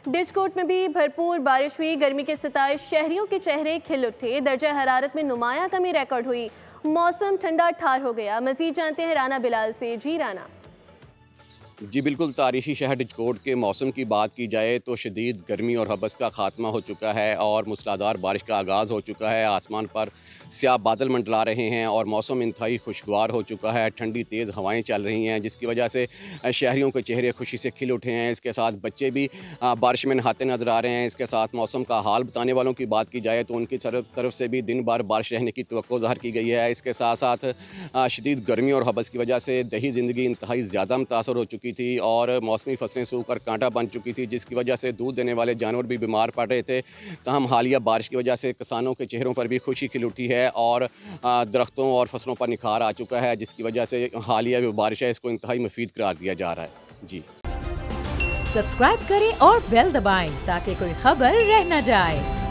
डिजकोट में भी भरपूर बारिश हुई। गर्मी के सताए शहरियों के चेहरे खिल उठे। दर्जा हरारत में नुमाया कमी रिकॉर्ड हुई। मौसम ठंडा ठार हो गया। मजीद जानते हैं राना बिलाल से। जी राना। जी बिल्कुल, तारीखी शहर डिजकोट के मौसम की बात की जाए तो शदीद गर्मी और हबस का खात्मा हो चुका है और मूसलाधार बारिश का आगाज़ हो चुका है। आसमान पर स्याह बादल मंडला रहे हैं और मौसम इंतहाई खुशगवार हो चुका है। ठंडी तेज़ हवाएं चल रही हैं जिसकी वजह से शहरियों के चेहरे खुशी से खिल उठे हैं। इसके साथ बच्चे भी बारिश में नहाते नज़र आ रहे हैं। इसके साथ मौसम का हाल बताने वालों की बात की जाए तो उनकी तरफ से भी दिन भर बारिश रहने की तवक्को ज़ाहिर की गई है। इसके साथ साथ शदीद गर्मी और हबस की वजह से दही ज़िंदगी इंतहाई ज़्यादा मुतासर हो चुकी थी और मौसमी फसलें सूख कर कांटा बन चुकी थी, जिसकी वजह से दूध देने वाले जानवर भी बीमार पड़ रहे थे। तहम हालिया बारिश की वजह से किसानों के चेहरों पर भी खुशी खिल उठी है और दरख्तों और फसलों पर निखार आ चुका है, जिसकी वजह से हालिया जो बारिश है इसको इंतहाई मुफीद करार दिया जा रहा है। जी सब्सक्राइब करें और बेल दबाएं ताकि कोई खबर रह न जाए।